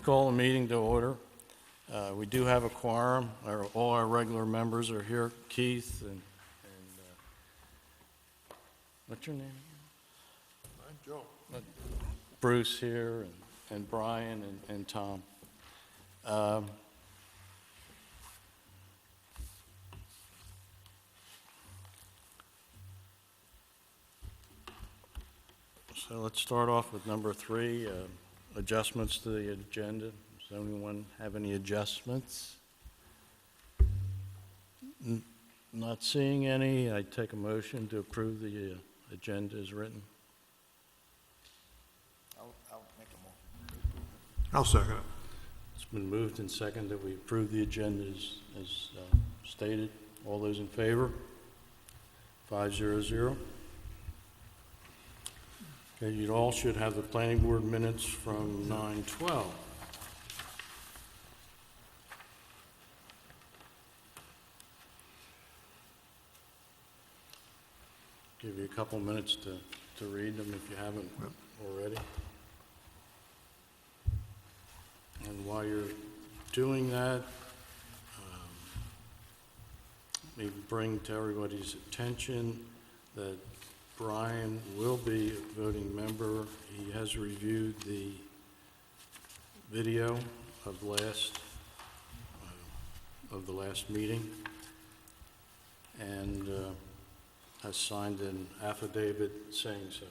call the meeting to order. We do have a quorum. All our regular members are here. Keith and what's your name? I'm Joe. Bruce here, and Brian and Tom. So let's start off with number 3, adjustments to the agenda. Does anyone have any adjustments? Not seeing any. I take a motion to approve the agenda as written. I'll make a motion. I'll second it. It's been moved and seconded that we approve the agenda as stated. All those in favor? 5-0-0. Okay, you all should have the planning board minutes from 9/12. Give you a couple minutes to read them if you haven't already. And while you're doing that, let me bring to everybody's attention that Brian will be a voting member. He has reviewed the video of the last meeting and has signed an affidavit saying so.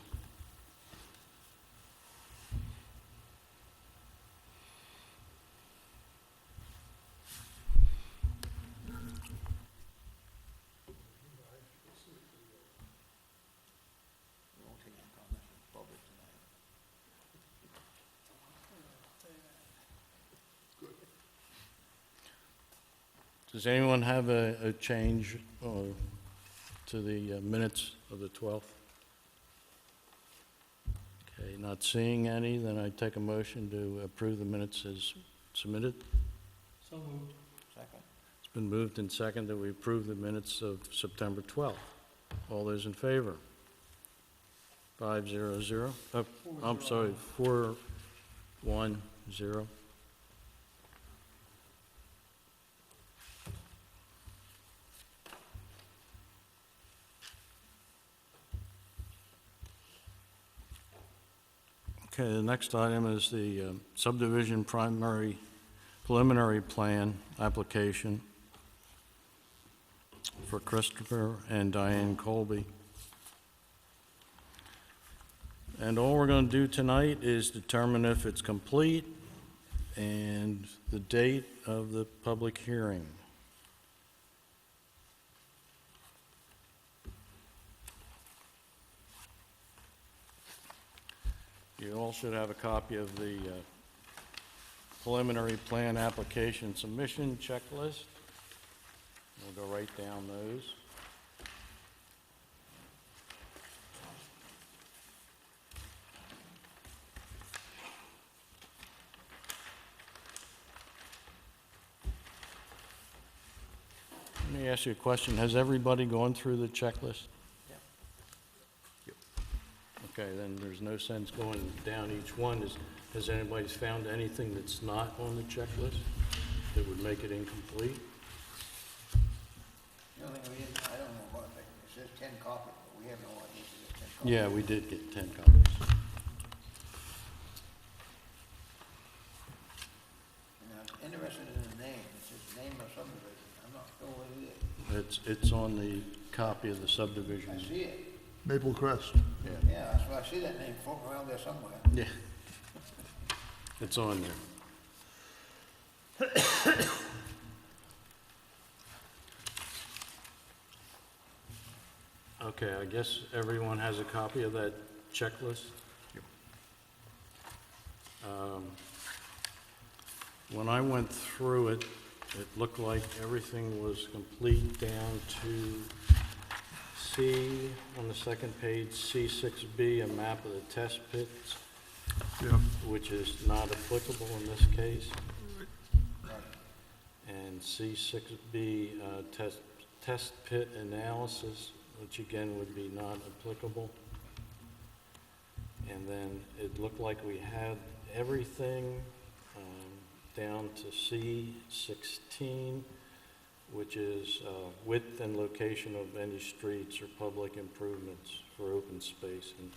Does anyone have a change to the minutes of the 12th? Okay, not seeing any, then I take a motion to approve the minutes as submitted. So moved. Second. It's been moved and seconded that we approve the minutes of September 12th. All those in favor? 5-0-0. I'm sorry, 4-1-0. Okay, the next item is the subdivision preliminary plan application for Christopher and Diane Colby. And all we're going to do tonight is determine if it's complete and the date of the public hearing. You all should have a copy of the preliminary plan application submission checklist. We'll go right down those. Let me ask you a question. Has everybody gone through the checklist? Okay, then there's no sense going down each one. Has anybody found anything that's not on the checklist that would make it incomplete? The only thing we didn't, I don't know about it, it says 10 copies, but we have no idea if it's 10 copies. Yeah, we did get 10 copies. And I'm interested in the name, it says name of subdivision, I'm not sure what it is. It's on the copy of the subdivision. I see it, Maple Crest. yeah, that's why I see that name floating around there somewhere. Yeah. It's on there. Okay, I guess everyone has a copy of that checklist? Yep. When I went through it, it looked like everything was complete down to C, on the second page, C6B, a map of the test pits, Yeah. which is not applicable in this case. And C6B, test pit analysis, which again would be not applicable. And then it looked like we had everything to C16, which is width and location of any streets or public improvements for open space. And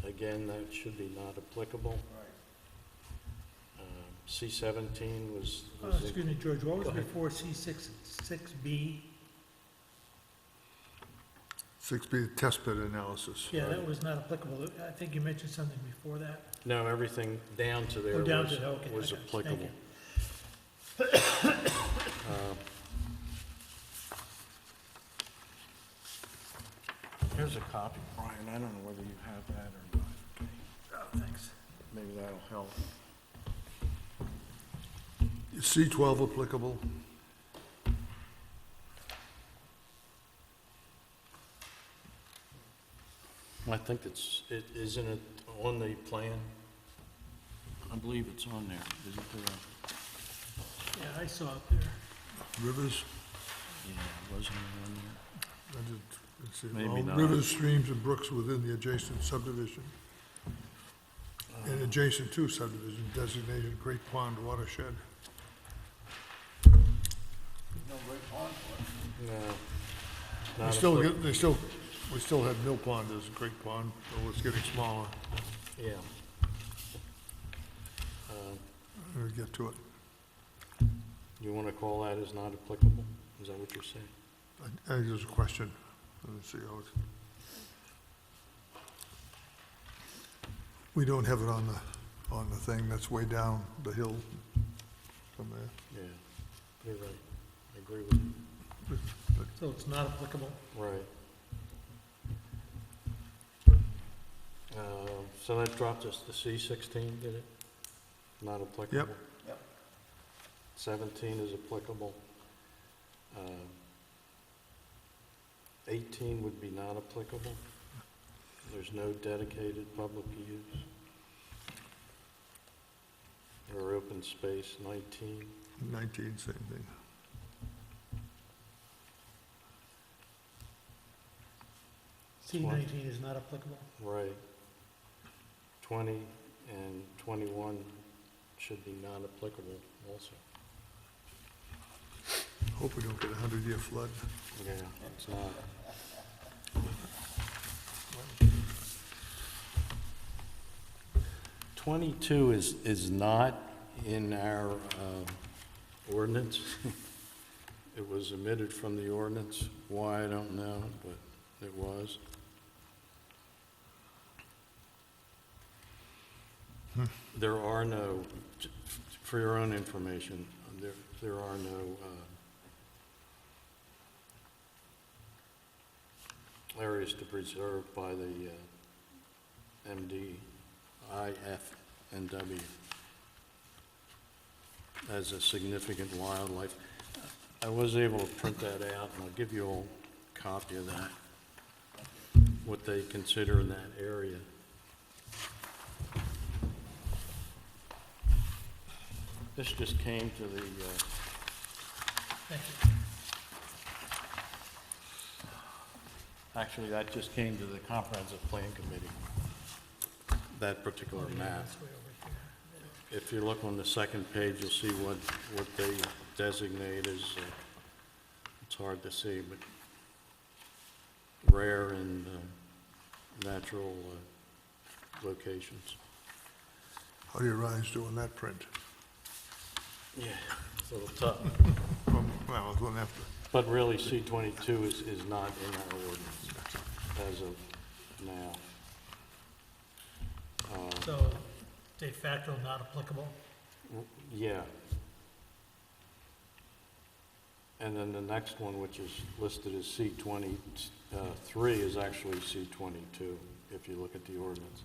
again, that should be not applicable. Right. C17 was. Excuse me, George, what was Go ahead. before C6B? 6B, test pit analysis. Yeah, that was not applicable. I think you mentioned something before that. No, everything down to there Oh, down was, to, okay. was I got you. applicable. Thank Here's a copy, Brian. I don't know whether you have that or not. Okay. Oh, thanks. Maybe that'll help. Is C12 applicable? I think isn't it on the plan? I believe it's on there. Is it there? Yeah, I saw it there. Rivers? Yeah, wasn't it on there? I did- let's see. Maybe All not. Rivers, streams, and brooks within the adjacent subdivision. And adjacent to subdivision designated Great Pond watershed. There's no great pond for it. No. We Not still applicable. get, we still have Mill Pond as a Great Pond, though it's getting smaller. Yeah. We'll get to it. You want to call that as not applicable? Is that what you're saying? I think there's a question. Let's see how it's. We don't have it on the thing that's way down the hill from there. Yeah, you're right. I agree with you. So it's not applicable? Right. So that dropped us to C16, did it? Not applicable? Yep. Yep. 17 is applicable. 18 would be not applicable. There's no dedicated public use. Or open space, 19. 19, same thing. C19 is not applicable? Right. 20 and 21 should be non-applicable also. Hope we don't get a 100-year flood. Yeah, it's not. 22 is not in our ordinance. It was omitted from the ordinance. Why, I don't know, but it was. There are no, for your own information, there are no areas to preserve by the MD, IFNW as a significant wildlife. I was able to print that out, and I'll give you all a copy of that, what they consider in that area. This just came to the, Thank you. actually, that just came to the comprehensive plan committee, that particular Oh, yeah, map. that's way over here. If you look on the second page, you'll see what they designate as, it's hard to see, but rare and natural locations. How do you rise doing that print? Yeah, it's a little tough. Well, it's one after. But really, C22 is not in our ordinance as of now. So de facto not applicable? Yeah. And then the next one, which is listed as C23, is actually C22, if you look at the ordinance.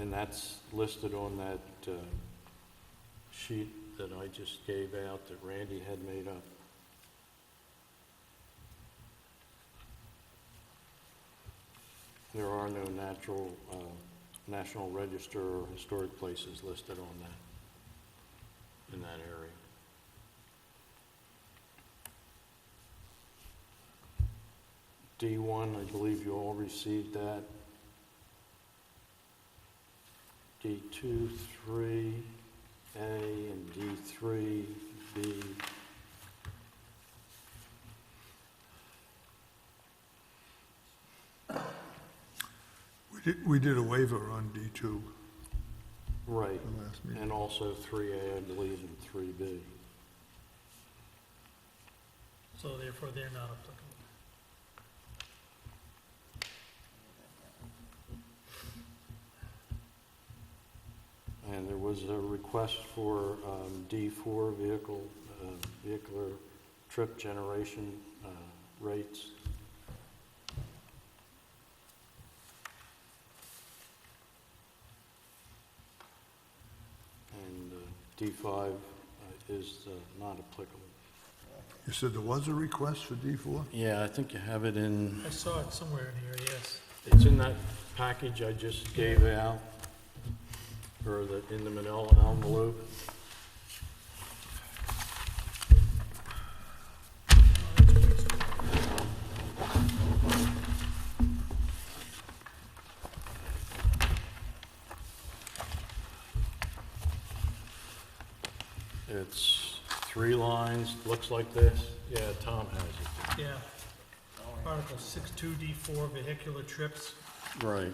And that's listed on that sheet that I just gave out that Randy had made up. There are no National Register or historic places listed on that, in that area. D1, I believe you all received that. D2, 3A, and D3B. We did a waiver on D2 Right, the last meeting. and also 3A, I believe, and 3B. So therefore, they're not applicable. And there was a request for D4 vehicular trip generation rates. And D5 is not applicable. You said there was a request for D4? Yeah, I think you have it in, I saw it somewhere in here, yes. it's in that package I just gave out, or in the manila envelope. Oh, that's pretty simple. It's 3 lines, looks like this. Yeah, Tom has it. Yeah. Article 62D4, vehicular trips. Right.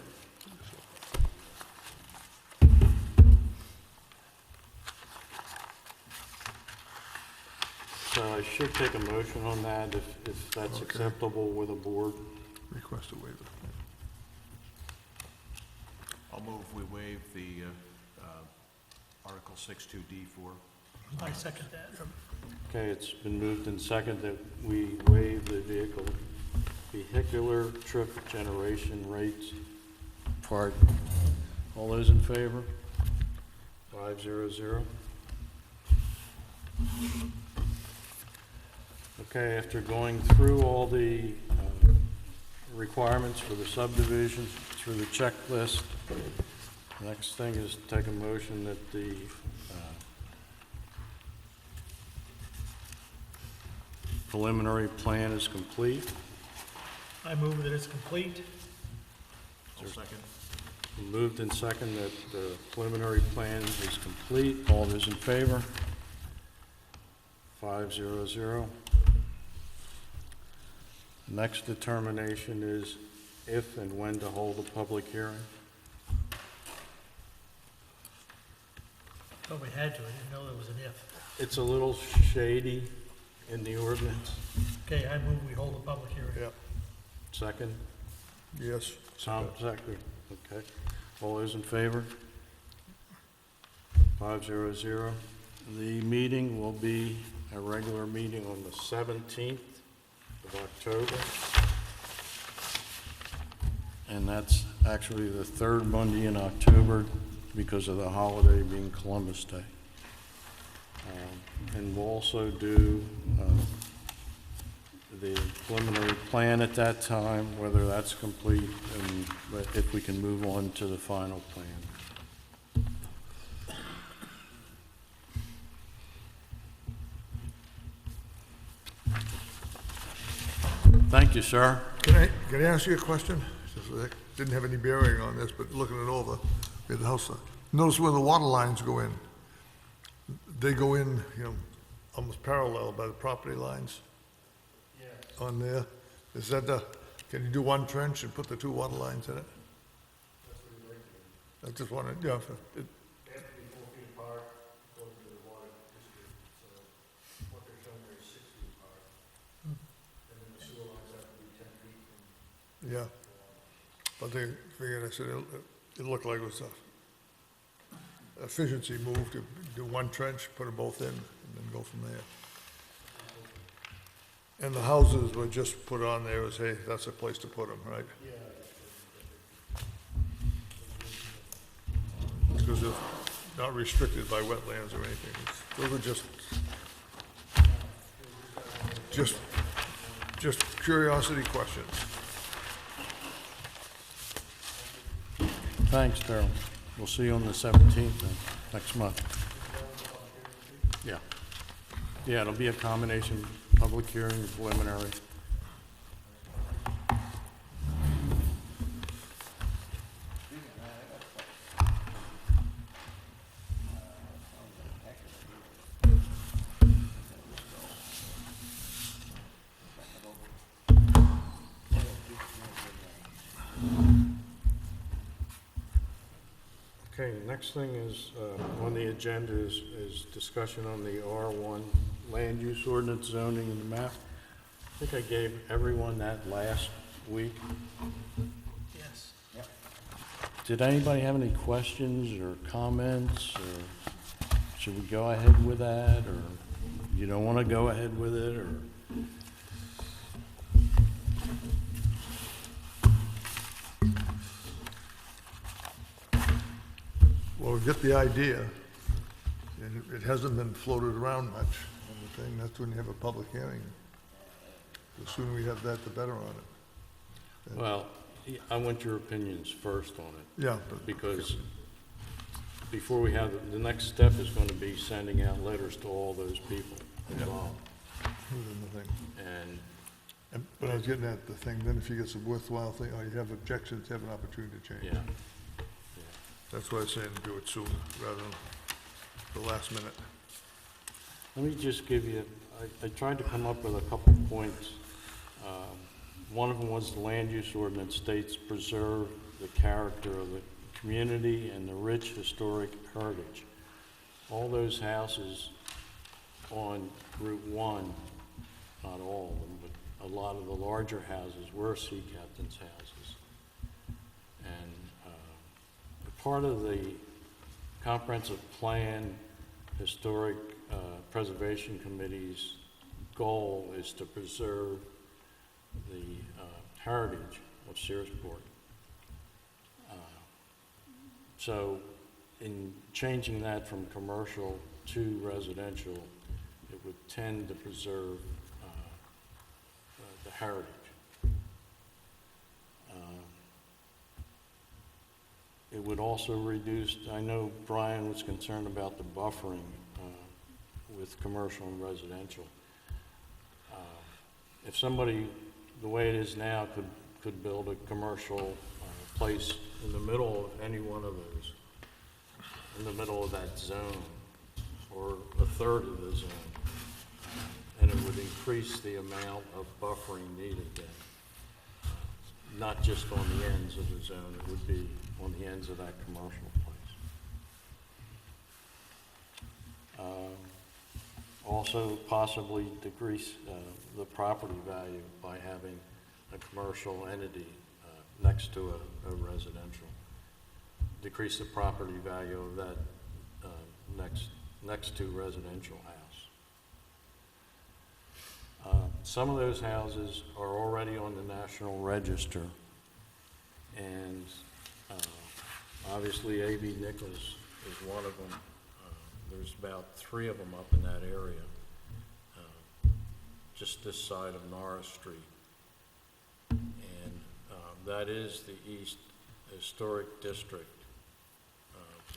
So I should take a motion on that if that's Okay. acceptable with the board. Request a waiver. I'll move we waive the Article 62D4. I second that. Okay, it's been moved and second that we waive the vehicular trip generation rates part. All those in favor? 500. Okay, after going through all the requirements for the subdivision, through the checklist, the next thing is to take a motion that the preliminary plan is complete. I move that it's complete. I'll second. Moved and second that the preliminary plan is complete. All those in favor? 500. Next determination is if and when to hold a public hearing. Thought we had to, I didn't know there was an if. It's a little shady in the ordinance. Okay, I move we hold a public hearing. Yeah. Second? Yes. Tom, second. Okay. All those in favor? 500. The meeting will be a regular meeting on the 17th of October. And that's actually the third Monday in October because of the holiday being Columbus Day. And we'll also do the preliminary plan at that time, whether that's complete, and but if we can move on to the final plan. Thank you, sir. Can I ask you a question? Just, didn't have any bearing on this, but looking it over at the house. Notice where the water lines go in. They go in, almost parallel by the property lines. On there. Is that can you do one trench and put the 2 water lines in it? I just wanted, They have to be 4 feet apart according to the water history, so what they're showing there is 6 feet apart. And then the sewer lines have to be 10 feet from yeah. But they figured, I said, it looked like it was a efficiency move to do one trench, put them both in, and then go from there. And the houses were just put on there as, hey, that's a place to put them, right? Because they're not restricted by wetlands or anything. Those are just curiosity questions. Thanks, Darrell. We'll see you on the 17th then, next month. Yeah. Yeah, it'll be a combination, public hearing, preliminary. Okay, next thing is, on the agenda is discussion on the R1 land use ordinance zoning and the map. I think I gave everyone that last week. Yes. Yep. Did anybody have any questions or comments, or should we go ahead with that, or you don't want to go ahead with it, or? Well, we get the idea, and it hasn't been floated around much, and the thing, that's when you have a public hearing. The sooner we have that, the better on it. Well, I want your opinions first on it, Yeah, but, because before we have, the next step is going to be sending out letters to all those people involved. within the thing. But I was getting at the thing, then if you get some worthwhile thing, or you have objections, have an opportunity to change. Yeah. That's why I'm saying do it soon, rather than the last minute. Let me just give you, I tried to come up with a couple points. One of them was the land use ordinance states preserve the character of the community and the rich historic heritage. All those houses on Route 1, not all of them, but a lot of the larger houses were sea captains' houses. And part of the comprehensive plan historic preservation committee's goal is to preserve the heritage of Searsport. So in changing that from commercial to residential, it would tend to preserve the heritage. It would also reduce, I know Brian was concerned about the buffering with commercial and residential. If somebody, the way it is now, could build a commercial place in the middle of any one of those, in the middle of that zone, or a third of the zone, and it would increase the amount of buffering needed then. Not just on the ends of the zone, it would be on the ends of that commercial place. Also possibly decrease the property value by having a commercial entity next to a residential. Decrease the property value of that next to residential house. Some of those houses are already on the National Register, and obviously A.B. Nichols is one of them. There's about 3 of them up in that area, just this side of Norris Street. And that is the East Historic District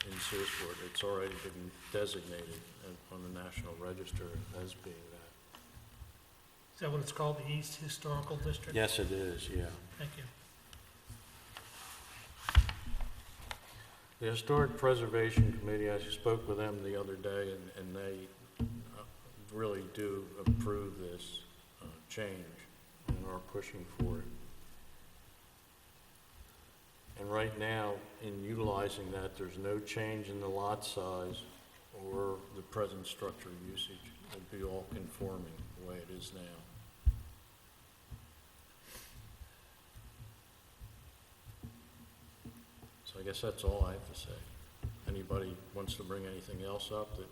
in Searsport. It's already been designated on the National Register as being that. Is that what it's called, the East Historical District? Yes, it is, yeah. Thank you. The Historic Preservation Committee, I spoke with them the other day, and they really do approve this change and are pushing for it. And right now, in utilizing that, there's no change in the lot size or the present structure usage. It'd be all conforming the way it is now. So I guess that's all I have to say. Anybody wants to bring anything else up that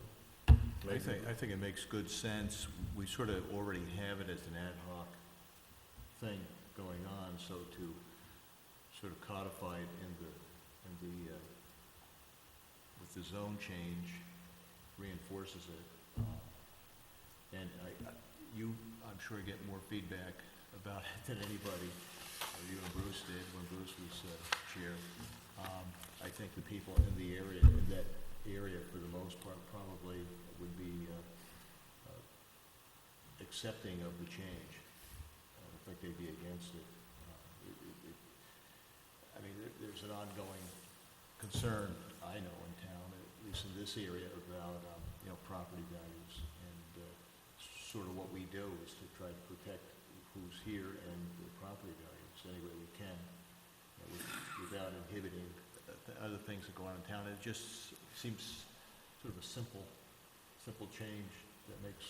I think it makes good sense. We sort of already have it as an ad hoc thing going on, so to sort of codify it with the zone change reinforces it. And I'm sure get more feedback about it than anybody, or you and Bruce did when Bruce was chair. I think the people in that area, for the most part, probably would be accepting of the change. I don't think they'd be against it. I mean, there's an ongoing concern, I know, in town, at least in this area, about property values. And sort of what we do is to try to protect who's here and the property values any way we can, without inhibiting other things that go on in town. It just seems sort of a simple change that makes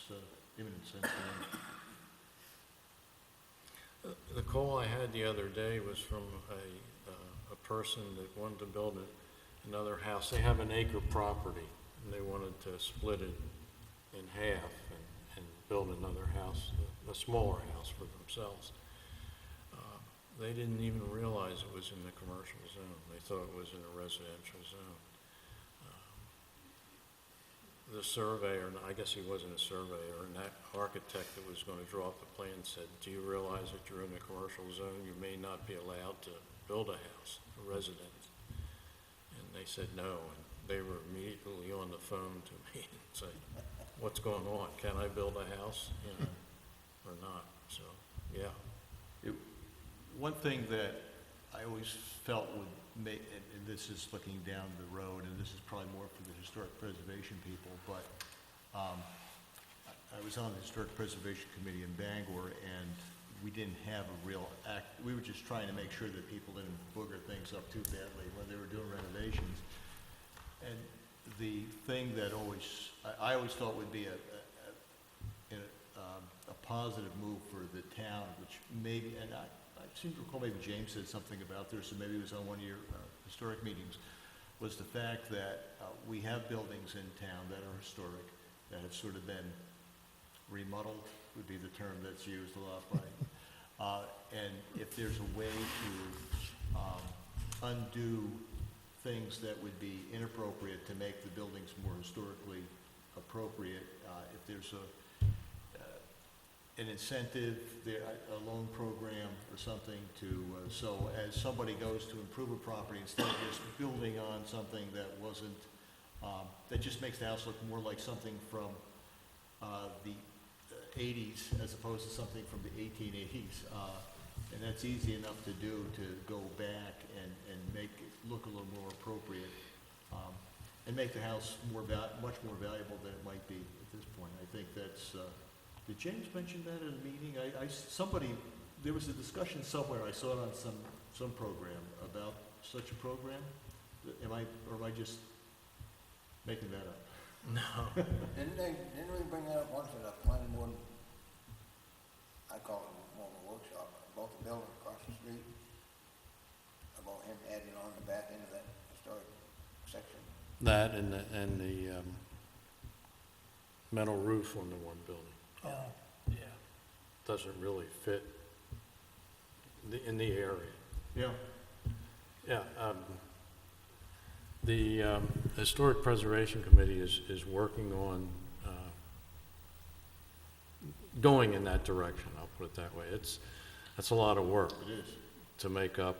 imminent sense to me. The call I had the other day was from a person that wanted to build another house. They have an acre property, and they wanted to split it in half and build another house, a smaller house for themselves. They didn't even realize it was in the commercial zone. They thought it was in a residential zone. The surveyor, I guess he wasn't a surveyor, and that architect that was going to draw up the plan said, do you realize that you're in the commercial zone? You may not be allowed to build a house, a residence. And they said no, and they were immediately on the phone to me and said, what's going on? Can I build a house, or not? So, yeah. One thing that I always felt would make, and this is looking down the road, and this is probably more for the historic preservation people, but I was on the Historic Preservation Committee in Bangor, and we didn't have a real we were just trying to make sure that people didn't booger things up too badly when they were doing renovations. And the thing that I always thought would be a positive move for the town, which maybe, and I seem to recall maybe James said something about this, or maybe it was on one of your historic meetings, was the fact that we have buildings in town that are historic, that have sort of been remodeled, would be the term that's used a lot by. And if there's a way to undo things that would be inappropriate to make the buildings more historically appropriate, if there's an incentive, a loan program or something to, so as somebody goes to improve a property, instead of just building on something that wasn't, that just makes the house look more like something from the 80s as opposed to something from the 1880s. And that's easy enough to do, to go back and make it look a little more appropriate, and make the house much more valuable than it might be at this point. I think that's, did James mention that at a meeting? There was a discussion somewhere, I saw it on some program about such a program. Am I just making that up? No. Didn't we bring that up once at a planning board? I call it more of a workshop, about the building across the street, about him adding on the back end of that historic section. That and the metal roof on the one building Oh, yeah. doesn't really fit in the area. Yeah. Yeah, the Historic Preservation Committee is working on going in that direction, I'll put it that way. That's a lot of work It is. to make up,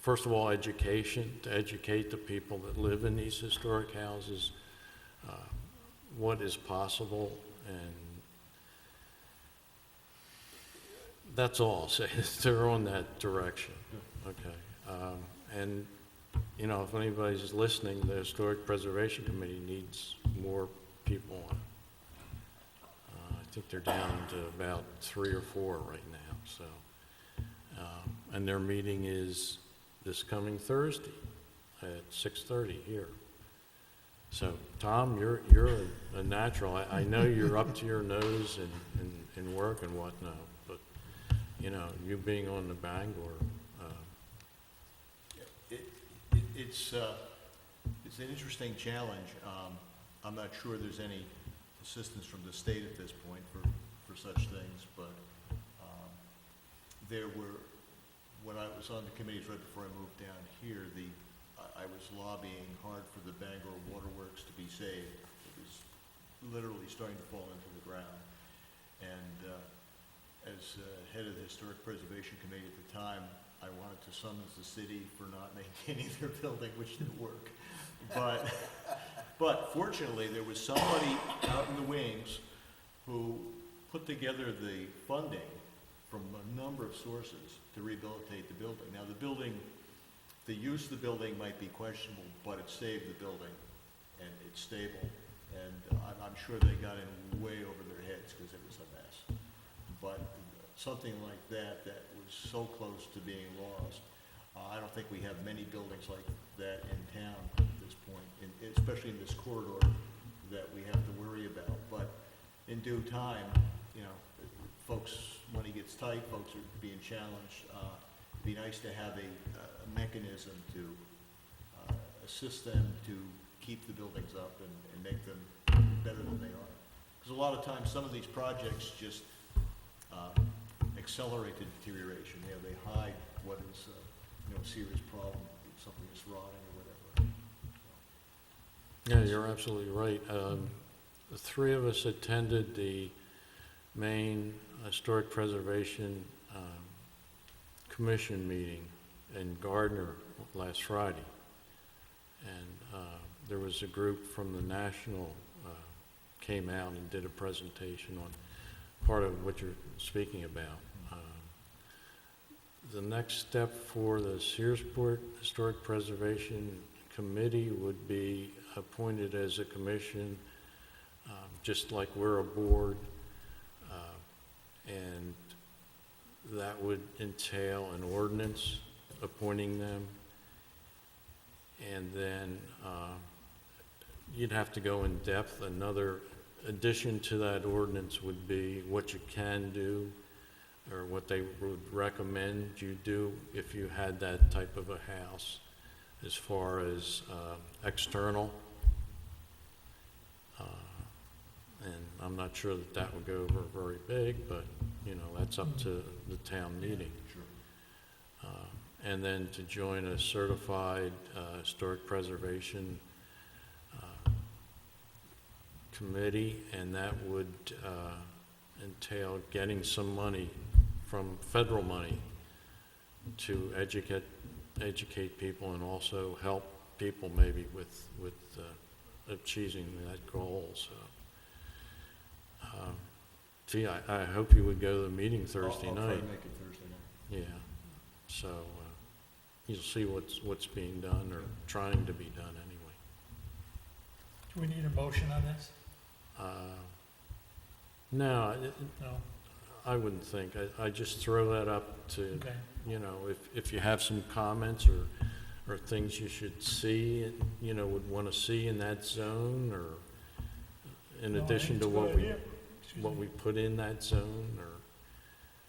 first of all, education, to educate the people that live in these historic houses, what is possible, and that's all. So they're on that direction, okay? And, you know, if anybody's listening, the Historic Preservation Committee needs more people on it. I think they're down to about 3 or 4 right now, so. And their meeting is this coming Thursday at 6:30 here. So, Tom, you're a natural. I know you're up to your nose in work and whatnot, but, you know, you being on the Bangor, It's an interesting challenge. I'm not sure there's any assistance from the state at this point for such things, but when I was on the committees right before I moved down here, I was lobbying hard for the Bangor Waterworks to be saved. It was literally starting to fall into the ground. And as head of the Historic Preservation Committee at the time, I wanted to summons the city for not maintaining their building, which didn't work. But fortunately, there was somebody out in the wings who put together the funding from a number of sources to rehabilitate the building. Now, the use of the building might be questionable, but it saved the building, and it's stable. And I'm sure they got in way over their heads because it was a mess. But something like that was so close to being lost. I don't think we have many buildings like that in town at this point, especially in this corridor, that we have to worry about. But in due time, you know, folks, money gets tight, folks are being challenged. It'd be nice to have a mechanism to assist them to keep the buildings up and make them better than they are. Because a lot of times, some of these projects just accelerate the deterioration. You know, they hide what is, you know, a serious problem, something that's rotting or whatever. Yeah, you're absolutely right. The three of us attended the Maine Historic Preservation Commission meeting in Gardner last Friday. And there was a group from the National came out and did a presentation on part of what you're speaking about. The next step for the Searsport Historic Preservation Committee would be appointed as a commission, just like we're a board, and that would entail an ordinance appointing them, and then you'd have to go in depth. Another addition to that ordinance would be what you can do, or what they would recommend you do if you had that type of a house, as far as external. And I'm not sure that that would go over very big, but, you know, that's up to the town meeting. Sure. And then to join a certified historic preservation committee, and that would entail getting some money from federal money to educate people and also help people maybe with achieving that goal. So, gee, I hope you would go to the meeting Thursday I'll night. try to make it Thursday night. Yeah. So you'll see what's being done or trying to be done anyway. Do we need a motion on this? No, No? I wouldn't think. I just throw that up to, Okay. you know, if you have some comments or things you should see, you know, would want to see in that zone, or in No, I think addition it's to a good idea. Excuse what me. we put in that zone, or,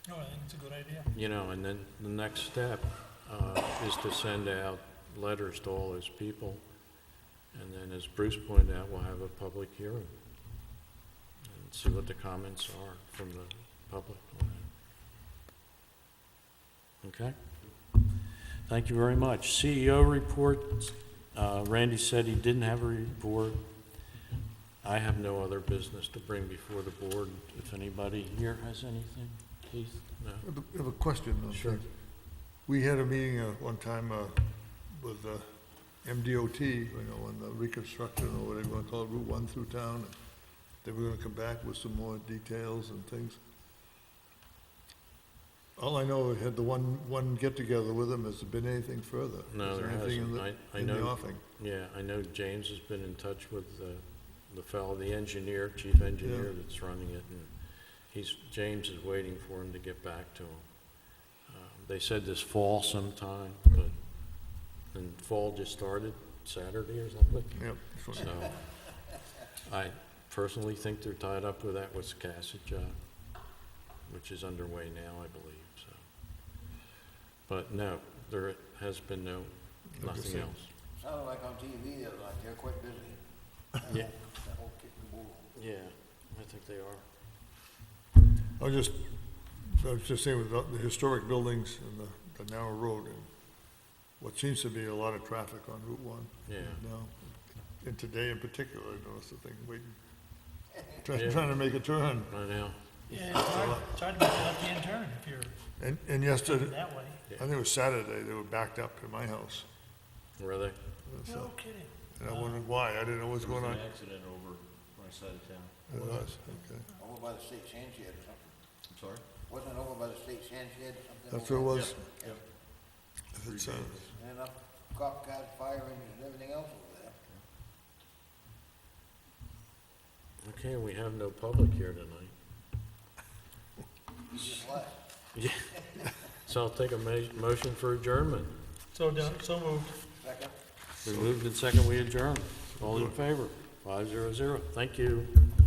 No, I think it's a good idea. you know, and then the next step is to send out letters to all those people. And then, as Bruce pointed out, we'll have a public hearing and see what the comments are from the public on it. Okay? Thank you very much. CEO report. Randy said he didn't have a report. I have no other business to bring before the board. If anybody here has anything, Keith? No? I have a question. on Sure. things. We had a meeting one time with MDOT, you know, on the reconstruction, or whatever you want to call it, Route 1 through town. And they were going to come back with some more details and things. All I know, I had the one get-together with them. Has there been anything further? No, Is there anything in hasn't. I in the know, offing? yeah, I know James has been in touch with the fellow, the engineer, chief engineer Yeah. that's running it, and James is waiting for him to get back to him. They said this fall sometime, and fall just started Saturday or something. Yep. that's what- So, I personally think they're tied up with that Wiscasset job, which is underway now, I believe, so. But no, there has been nothing saying. else. Sounded like on TV, they're quite busy. Yeah, That whole kit and caboodle. yeah, I think they are. I was just saying with the historic buildings and the narrow road, and what seems to be a lot of traffic on Route 1 Yeah. now. And today in particular, I noticed the thing waiting, Yeah. trying to make a turn. I know. Yeah, it's hard to make a left-hand turn if you're And heading yesterday, that way. I think it was Saturday, they were backed up to my house. Were they? No So, kidding. and I wondered why, I didn't know what was There was going an on. accident over my side of town. It was, okay. Over by the state sand shed or something. I'm sorry? Wasn't it over by the state sand shed or something? That's where it was. Yep. It's, And enough cop cars, fire engines, and everything else over there. Okay, we have no public here tonight. You just left. Yeah. So I'll take a motion for adjournment. So done, so moved. Second? We moved and second, we adjourn. All in favor? 500. Thank you.